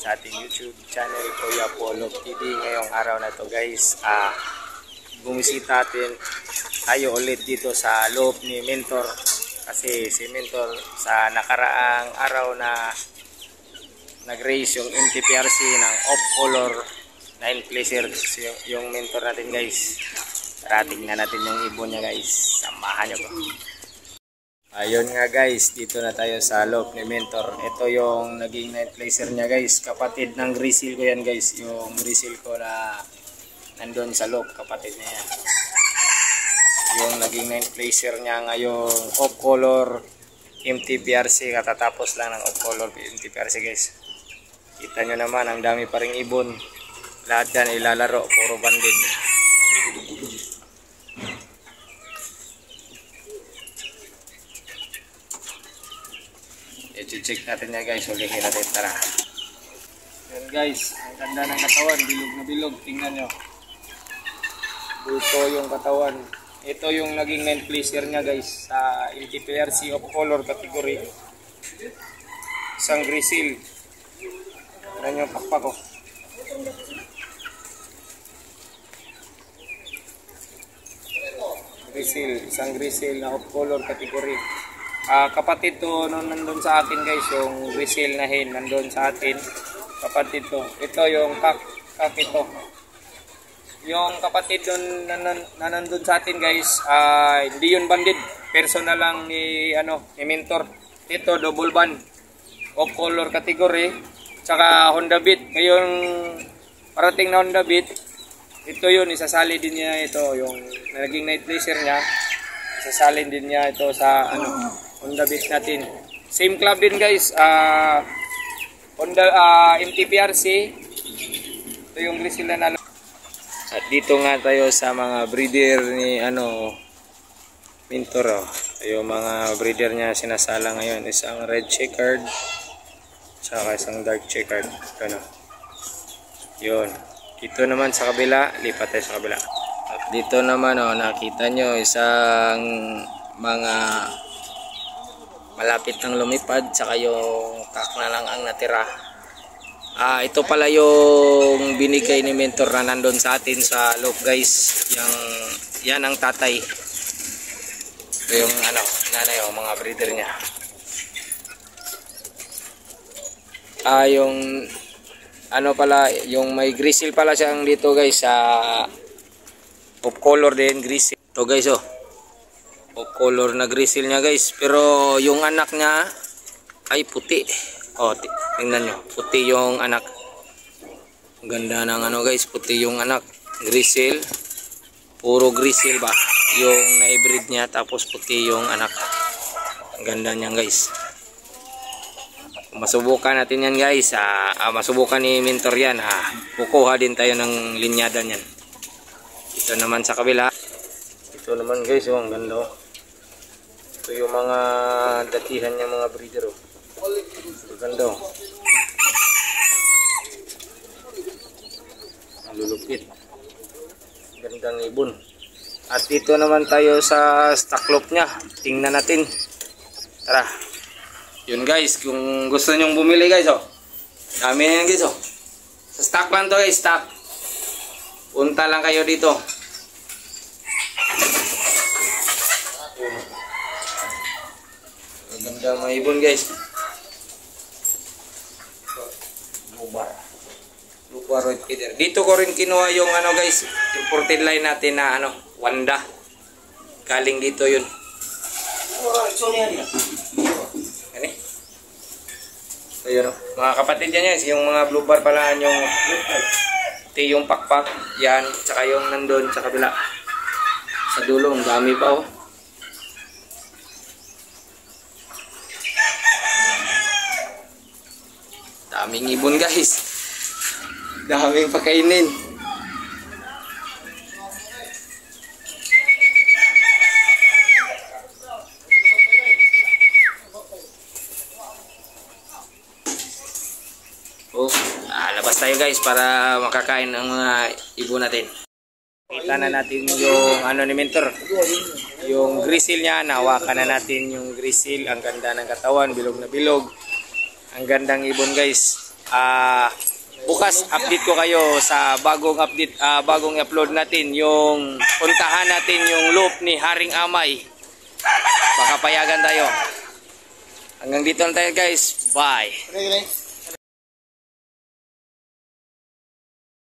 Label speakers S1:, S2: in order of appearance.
S1: sa ating YouTube channel, Kuya Polo TV. Ngayong araw na to guys, bumisita tayo ulit dito sa loob ni Mentor. Kasi si Mentor sa nakaraang araw na nag-race yung MTPRC ng off-color 9 placer yung Mentor natin guys. Tara, tingnan natin yung ibon niya guys. Samahan niyo po. Ayun nga guys, dito na tayo sa loob ni Mentor. Ito yung naging 9 placer niya guys. Kapatid ng grisil ko yan guys. Yung grisil ko na nandun sa loob, kapatid niya yan. Yung naging 9 placer niya ngayong off-color MTPRC. Katatapos lang ng off-color MTPRC guys. Kita nyo naman, ang dami pa ring ibon. Lahat yan ilalaro, puro banded. I-check natin yan guys, ulihin natin, tara. Yan guys, ang ganda ng katawan, bilog na bilog, tingnan nyo. Ito yung katawan. Ito yung naging 9 placer niya guys, sa MTPRC of color category. Isang grisil. Tingnan nyo, pakpak ko. Grisil, isang grisil na of color category. Kapatid to nandun sa atin guys, yung grisil na hen nandun sa atin, kapatid to. Ito yung kak ito. Yung kapatid doon na nandun sa atin guys, hindi yun banded, personal lang ni Mentor. Ito double band of color category, tsaka Honda Beat. Ngayon parating na Honda Beat, ito yun, isasali din niya ito, yung naging night placer niya, isasalin din niya ito sa Honda Beat natin. Same club din guys, Honda MTPRC. Ito yung grisil na nalo. At dito nga tayo sa mga breeder ni Mentor. Yung mga breeder niya sinasala ngayon, isang red checkered tsaka isang dark checkered. Yun. Dito naman sa kabila, lipat tayo sa kabila. At dito naman nakita nyo isang mga malapit ng lumipad, tsaka yung kak na lang ang natira. Ito pala yung binigay ni Mentor na nandun sa atin sa loob guys. Yan ang tatay. Ito yung nanay, mga breeder niya. Yung pala, yung may grisil pala siyang dito guys, of color din grisil. Ito guys of color na grisil niya guys, pero yung anak niya ay puti. Tingnan nyo, puti yung anak. Ganda ng guys, puti yung anak. Grisil, puro grisil ba yung na-breed niya, tapos puti yung anak. Ang ganda niyan guys. Masubukan natin yan guys, masubukan ni Mentor yan. Kukuha din tayo ng linyada niyan. Ito naman sa kabila. Ito naman guys, ang ganda. Ito yung mga datihan niya, mga breeder. Ang ganda. Ang lulupit. Gandang ibon. At dito naman tayo sa stocklop niya. Tingnan natin. Tara. Yun guys, kung gusto nyong bumili guys, dami na yan guys, sa stock lang to guys, stock. Punta lang kayo dito. Ang ganda mga ibon guys. Lubar White Feather. Dito ko rin kinuha yung guys, imported line natin na Wanda. Galing dito yun. Ayun mga kapatid yan guys, yung mga blue bar pala yung yung pakpak yan, tsaka yung nandun sa kabila sa dulo, ang dami pa daming ibon guys, daming pakainin. Labas tayo guys para makakain ang mga ibon natin. Kita na natin yung ni Mentor, yung grisil niya. Nahawakan na natin yung grisil. Ang ganda ng katawan, bilog na bilog. Ang gandang ibon guys. Bukas update ko kayo sa bagong update, bagong upload natin, yung puntahan natin yung loop ni Haring Amay. Baka payagan tayo. Hanggang dito na tayo guys. Bye.